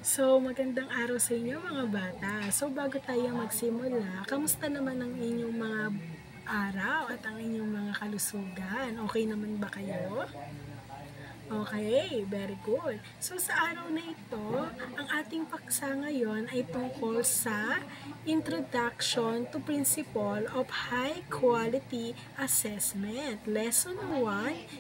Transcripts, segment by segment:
So, magandang araw sa inyo mga bata. So, bago tayo magsimula, kamusta naman ang inyong mga araw at ang inyong mga kalusugan? Okay naman ba kayo? Okay, very good. So sa araw na ito, ang ating paksa ngayon ay tungkol sa Introduction to Principle of High Quality Assessment. Lesson 1,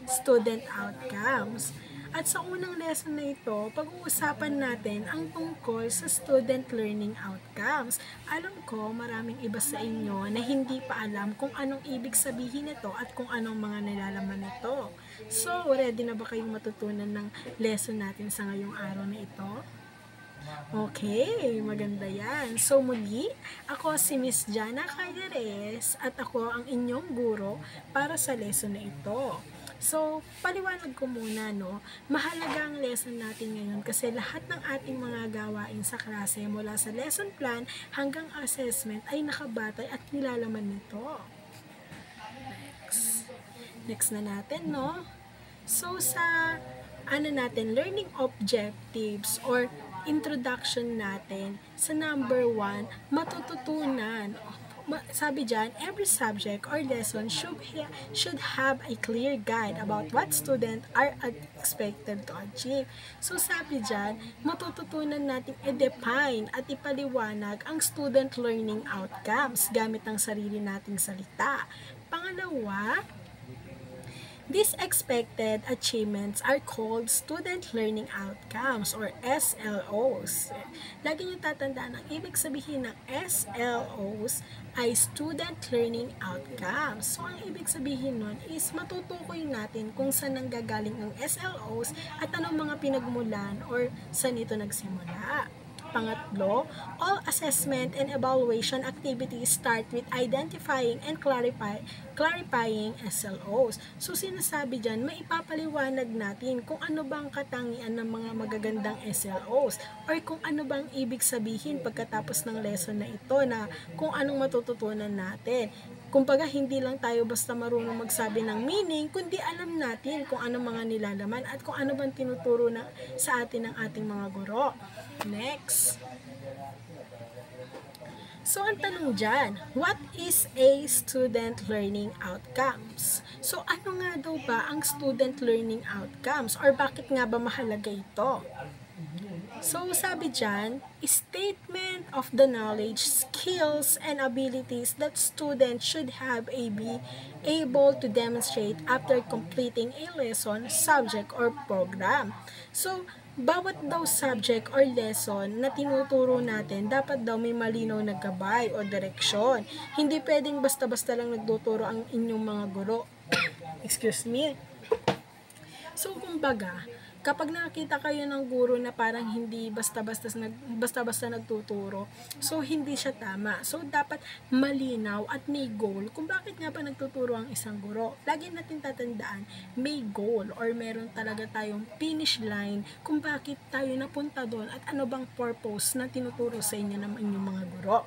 Student Outcomes. At sa unang lesson na ito, pag-uusapan natin ang tungkol sa student learning outcomes. Alam ko maraming iba sa inyo na hindi pa alam kung anong ibig sabihin nito at kung anong mga nilalaman nito. So, ready na ba kayong matutunan ng lesson natin sa ngayong araw na ito? Okay, maganda yan. So muli, ako si Miss Jana Calderes at ako ang inyong guro para sa lesson na ito. So, paliwanag ko muna, no? Mahalaga ang lesson natin ngayon kasi lahat ng ating mga gawain sa klase mula sa lesson plan hanggang assessment ay nakabatay at nilalaman nito. Next na natin, no? So, sa learning objectives or introduction natin, sa number 1, matututunan. Sabi dyan, every subject or lesson should have a clear guide about what students are expected to achieve. So sabi dyan, matututunan natin i-define at ipaliwanag ang student learning outcomes gamit ang sarili nating salita. Pangalawa, these expected achievements are called Student Learning Outcomes or SLOs. Lagi niyo tatandaan ang ibig sabihin ng SLOs ay Student Learning Outcomes. So, ang ibig sabihin nun is matutukoy natin kung saan nanggagaling ang SLOs at anong mga pinagmulan or saan ito nagsimula. Pangatlo, all assessment and evaluation activities start with identifying and clarifying SLOs. So sinasabi dyan, maipapaliwanag natin kung ano bang katangian ng mga magagandang SLOs or kung ano bang ibig sabihin pagkatapos ng lesson na ito na kung anong matututunan natin. Kumbaga, hindi lang tayo basta marunong magsabi ng meaning, kundi alam natin kung ano mga nilalaman at kung ano bang tinuturo na sa atin ng ating mga guro. Next. So, ang tanong dyan, what is a student learning outcomes? So, ano nga daw ba ang student learning outcomes? Or bakit nga ba mahalaga ito? So, sabi dyan, statement of the knowledge, skills, and abilities that students should have be able to demonstrate after completing a lesson, subject, or program. So, bawat daw subject or lesson na tinuturo natin, dapat daw may malinaw na gabay o direksyon. Hindi pwedeng basta-basta lang nagtuturo ang inyong mga guro. Excuse me. So, kumbaga, kapag nakita kayo ng guro na parang hindi basta-basta nagtuturo, so hindi siya tama. So dapat malinaw at may goal kung bakit nga ba nagtuturo ang isang guro. Lagi natin tatandaan, may goal or meron talaga tayong finish line kung bakit tayo napunta doon at ano bang purpose na tinuturo sa inyo ng inyong mga guro.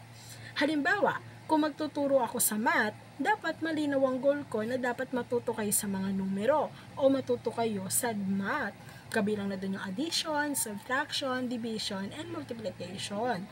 Halimbawa, kung magtuturo ako sa math, dapat malinaw ang goal ko na dapat matuto kayo sa mga numero o matuto kayo sa math. Kabilang na doon yung addition, subtraction, division, and multiplication.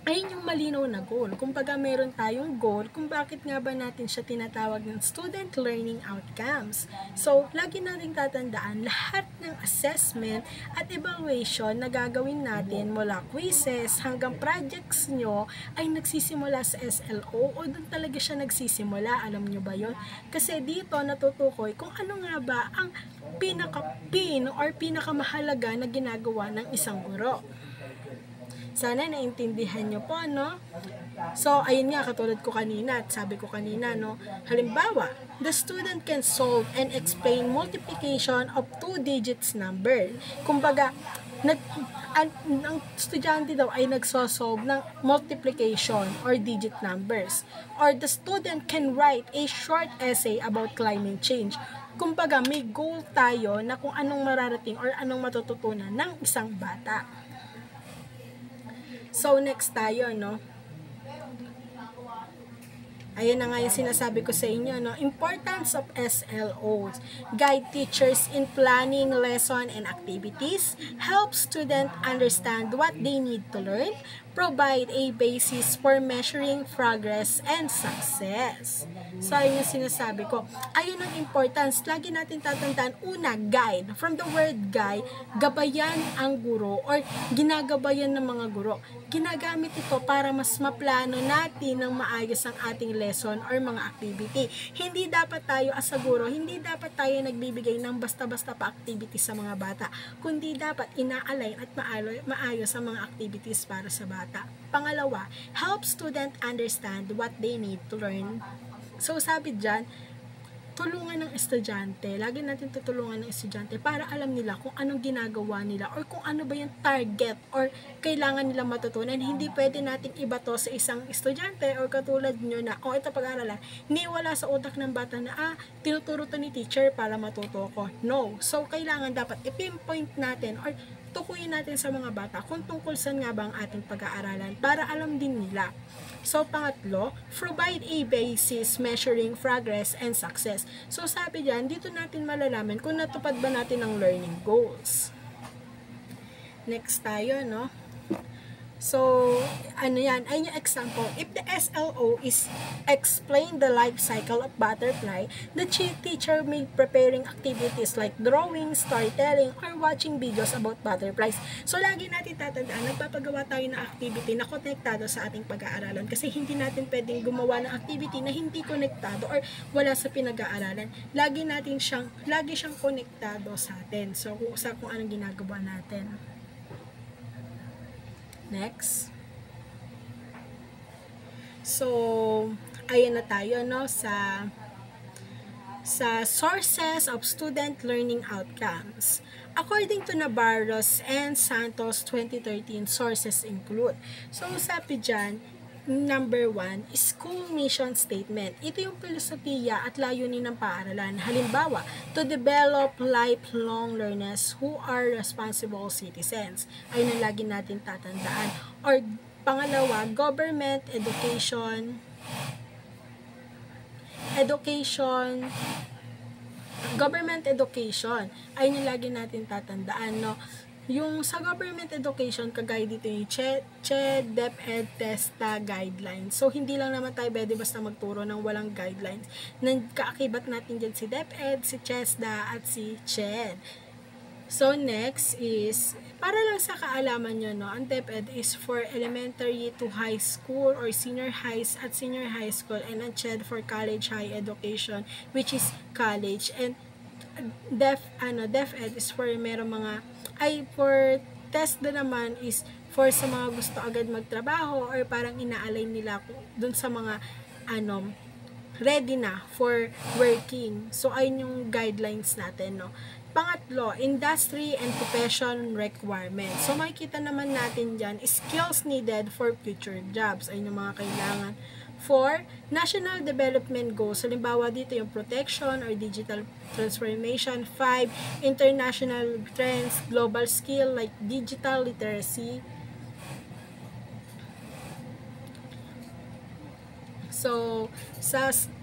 Ayun yung malinaw na goal. Kumbaga meron tayong goal kung bakit nga ba natin siya tinatawag ng student learning outcomes. So, lagi natin tatandaan lahat ng assessment at evaluation na gagawin natin mula quizzes hanggang projects nyo ay nagsisimula sa SLO o doon talaga siya nagsisimula. Alam nyo ba yun? Kasi dito natutukoy kung ano nga ba ang pinaka-pin or pinakamahalaga na ginagawa ng isang guro. Sana naintindihan nyo po, no? So, ayun nga, katulad ko kanina, at sabi ko kanina, no? Halimbawa, the student can solve and explain multiplication of 2 digits number. Kumbaga, ang estudyante daw ay nagsosolve ng multiplication or digit numbers. Or the student can write a short essay about climate change. Kumbaga, may goal tayo na kung anong mararating or anong matututunan ng isang bata. So, next tayo, no? Ayan na nga yung sinasabi ko sa inyo, no? Importance of SLOs. Guide teachers in planning lesson and activities, help students understand what they need to learn, provide a basis for measuring progress and success. So, ayun yung sinasabi ko. Ayun ang importance. Lagi natin tatandaan, una, guide. From the word guide, gabayan ang guro or ginagabayan ng mga guro. Ginagamit ito para mas maplano natin ng maayos ang ating lesson or mga activity. Hindi dapat tayo as a guro, hindi dapat tayo nagbibigay ng basta-basta pa activities sa mga bata, kundi dapat ina-align at maayos ang mga activities para sa bata. Pangalawa, help student understand what they need to learn. So, sabi dyan, tulungan ng estudyante. Lagi natin tutulungan ng estudyante para alam nila kung anong ginagawa nila or kung ano ba yung target or kailangan nila matutunan. Hindi pwede nating iba to sa isang estudyante or katulad nyo na, ito pag-aaralan, hindi wala sa utak ng bata na, tinuturo to ni teacher para matuto ko. No. So, kailangan dapat i-pinpoint natin or tukuyin natin sa mga bata kung tungkol saan nga ba ang ating pag-aaralan para alam din nila. So, pangatlo, provide a basis measuring progress and success. So, sabi dyan, dito natin malalaman kung natupad ba natin ang learning goals. Next tayo, no? So, ano yan? Ayun yung example. If the SLO is explain the life cycle of butterfly, the teacher may preparing activities like drawing, storytelling, or watching videos about butterflies. So, lagi natin tatandaan, nagpapagawa tayo ng activity na konektado sa ating pag-aaralan kasi hindi natin pwedeng gumawa ng activity na hindi konektado or wala sa pinag-aaralan. Lagi siyang konektado sa atin. So, kung anong ginagawa natin. Next. So, ayan na tayo, no, sa sources of student learning outcomes. According to Navarros and Santos 2013, sources include. So, sabi dyan, number 1, school mission statement. Ito yung filosofiya at layunin ng paaralan. Halimbawa, to develop lifelong learners who are responsible citizens. Ayun ang lagi natin tatandaan. Or pangalawa, government education, ayun yung lagi natin tatandaan, no? Yung sa government education, kagaya dito yung CHED, DepEd, TESTA, guidelines. So, hindi lang naman tayo pwede basta magturo ng walang guidelines. Kaakibat natin dyan si DepEd, si CHESDA, at si CHED. So, next is, para lang sa kaalaman nyo, no, ang DepEd is for elementary to high school or senior high at senior high school, and ang CHED for college high education, which is college. And DepEd is for for TESDA naman is for sa mga gusto agad magtrabaho or parang ina-align nila dun sa mga ready na for working. So, ayun yung guidelines natin, no. Pangatlo, industry and profession requirements. So, makikita naman natin dyan, skills needed for future jobs. Ayun yung mga kailangan. 4, national development goals. Halimbawa dito yung protection or digital transformation. 5, international trends, global skill like digital literacy. So,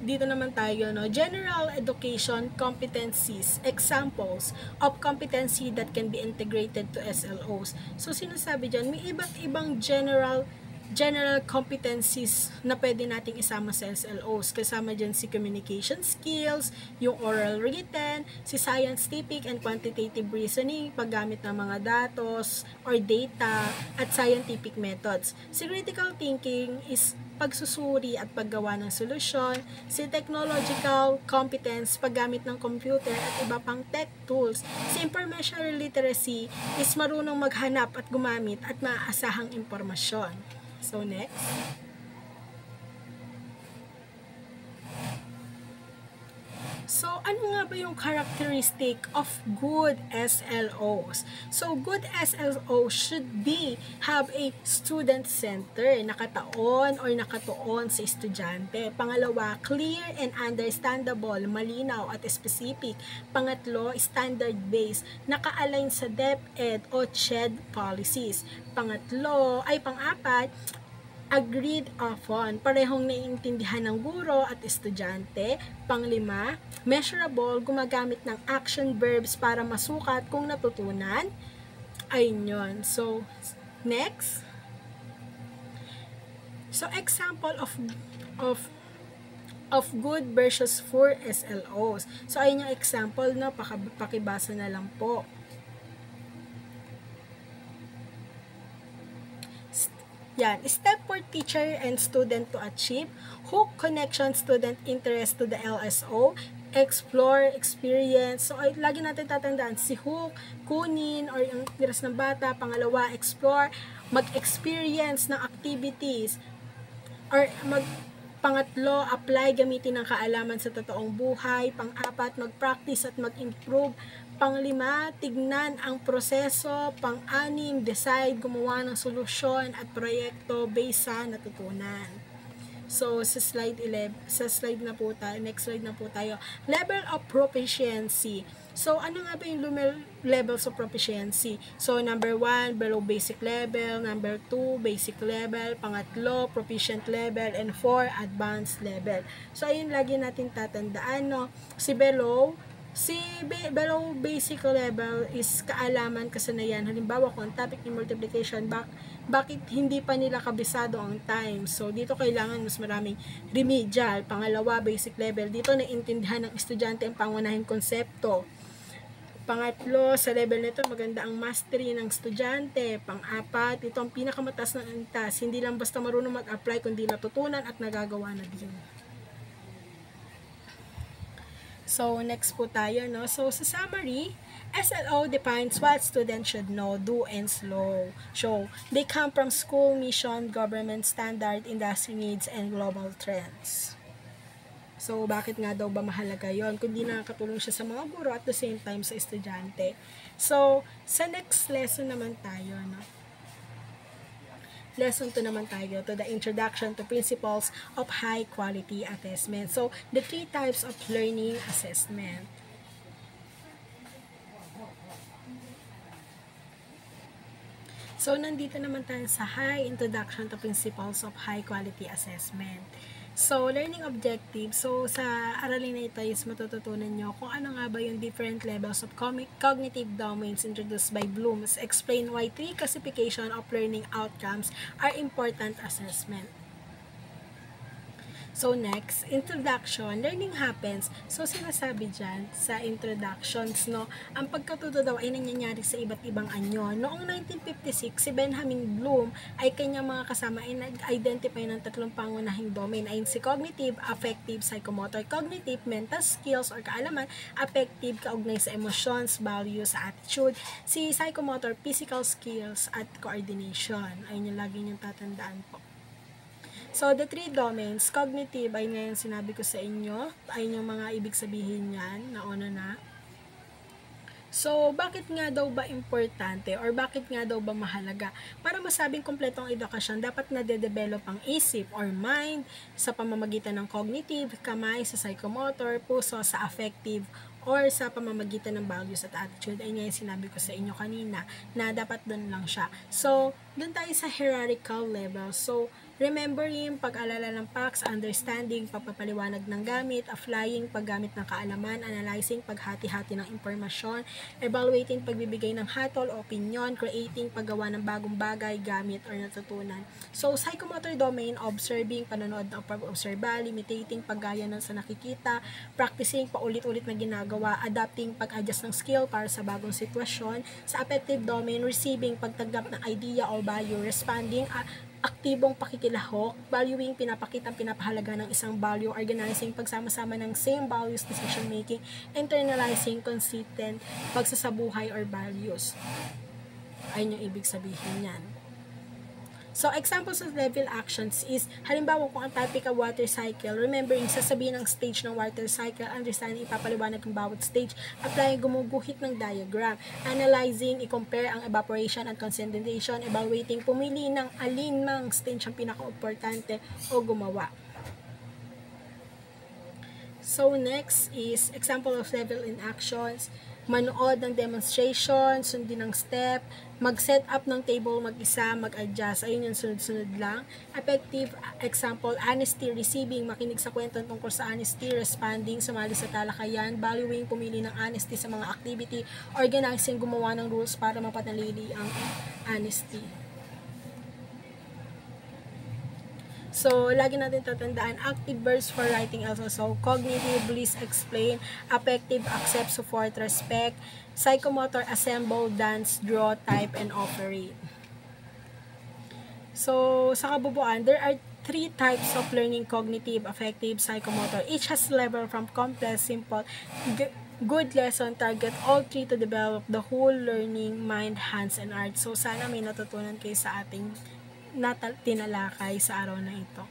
dito naman tayo, no, general education competencies, examples of competency that can be integrated to SLOs. So, sinasabi dyan, may iba't ibang general competencies na pwede nating isama sa SLOs. Kasama dyan si communication skills, yung oral written, si scientific and quantitative reasoning, paggamit ng mga datos or data, at scientific methods. Si critical thinking is pagsusuri at paggawa ng solusyon. Si technological competence, paggamit ng computer at iba pang tech tools. Si information literacy is marunong maghanap at gumamit at maaasahang impormasyon. So, next. So, ano nga ba yung characteristic of good SLOs? So, good SLO should have a student center, nakatuon sa estudyante. Pangalawa, clear and understandable, malinaw at specific. Pangatlo, standard-based, naka-align sa DepEd o CHED policies. Pang-apat, agreed upon, parehong naiintindihan ng guro at estudyante. Panglima, measurable, gumagamit ng action verbs para masukat kung natutunan. Ayun yun. So, next. So, example of good versus poor SLOs. So, ayun yung example, no? Pakibasa na lang po. Yan, step for teacher and student to achieve. Hook connection student interest to the LSO. Explore, experience. So, ay, lagi natin tatandaan, si hook, kunin, or yung interest ng bata. Pangalawa, explore, mag-experience ng activities. Or pangatlo, apply, gamitin ng kaalaman sa totoong buhay. Pang-apat, mag-practice at mag-improve. Panglima, tignan ang proseso. Pang-anim, decide, gumawa ng solusyon at proyekto based sa natutunan. So, sa slide 11, next slide na po tayo. Level of proficiency. So, ano nga ba yung levels of proficiency? So, number 1, below basic level. Number 2, basic level. Pangatlo, proficient level. And 4, advanced level. So, ayun lagi natin tatandaan, no? Si below basic level is kaalaman, kasanayan. Halimbawa, kung topic ni multiplication, bakit hindi pa nila kabisado ang time? So, dito kailangan mas maraming remedial. Pangalawa, basic level. Dito naiintindihan ng estudyante ang pangunahing konsepto. Pangatlo, sa level nito, maganda ang mastery ng estudyante. Pang-apat, ito ang pinakamataas ng antas. Hindi lang basta marunong mag-apply, kundi natutunan at nagagawa na din. So, next po tayo, no? So, sa summary, SLO defines what students should know, do, and show. They come from school, mission, government standard, industry needs, and global trends. So, bakit nga daw ba mahalaga yon? Kundi nakakatulong siya sa mga guro at the same time sa estudyante. So, sa next lesson naman tayo, no? Lesson 2 naman tayo, to the introduction to principles of high quality assessment. So, the 3 types of learning assessment. So, nandito naman tayo sa high introduction to principles of high quality assessment. So, learning objective. So, sa aralin na ito is matututunan nyo kung ano nga ba yung different levels of cognitive domains introduced by Bloom's. Explain why 3 classification of learning outcomes are important assessment. So, next, introduction. Learning happens. So, sinasabi dyan sa introductions, no, ang pagkatuto daw ay nangyayari sa iba't ibang anyo. Noong 1956, si Benjamin Bloom ay kanyang mga kasama ay nag-identify ng 3 pangunahing domain. Ayon si cognitive, affective, psychomotor. Cognitive, mental skills or kaalaman. Affective, kaugnay sa emotions, values, attitude. Si psychomotor, physical skills at coordination. Ayun yung lagi niyong tatandaan po. So, the 3 domains, cognitive, ay ngayon sinabi ko sa inyo, ay yung mga ibig sabihin yan, nauna na. So, bakit nga daw ba importante or bakit nga daw ba mahalaga? Para masabing kompletong edukasyon, dapat na-develop ang isip or mind sa pamamagitan ng cognitive, kamay sa psychomotor, puso sa affective, or sa pamamagitan ng values at attitude. Ay ngayon sinabi ko sa inyo kanina na dapat doon lang siya. So, doon tayo sa hierarchical level. So, remembering, pag-alala ng facts, understanding, pagpapaliwanag ng gamit, applying, paggamit ng kaalaman, analyzing, paghati-hati ng impormasyon, evaluating, pagbibigay ng hatol o opinion, creating, paggawa ng bagong bagay, gamit, or natutunan. So, psychomotor domain, observing, panonood ng pag-obserba, imitating, paggaya ng sa nakikita, practicing, paulit-ulit na ginagawa, adapting, pag-adjust ng skill para sa bagong sitwasyon. Sa affective domain, receiving, pagtanggap ng idea or value, responding, aktibong pakikilahok, valuing, pinapakitang pinapahalaga ng isang value, organizing, pagsama-sama ng same values, decision making, internalizing, consistent, pagsasabuhay or values. Ayun yung ibig sabihin yan. So, examples of level actions is, halimbawa kung ang topic ay water cycle, remembering, sasabihin ang stage ng water cycle, understanding, ipapaliwanag ng bawat stage, applying, gumuguhit ng diagram, analyzing, i-compare ang evaporation and condensation, evaluating, pumili ng alin mang stage ang pinaka-importante o gumawa. So, next is example of level in actions, manood ng demonstration, sundin ng step, mag-set up ng table mag-isa, mag-adjust, ayun yung sunod-sunod lang. Effective example, honesty, receiving, makinig sa kwento tungkol sa honesty, responding, sumali sa talakayan, valuing, pumili ng honesty sa mga activity, organizing, gumawa ng rules para mapanatili ang honesty. So, lagi natin tatandaan, active verbs for writing also. So, cognitive, list, explain, affective, accept, support, respect, psychomotor, assemble, dance, draw, type, and operate. So, sa kabubuan, there are 3 types of learning: cognitive, affective, psychomotor. Each has level from complex, simple, good lesson, target all 3 to develop the whole learning, mind, hands, and art. So, sana may natutunan kayo sa ating tinalakay sa araw na ito.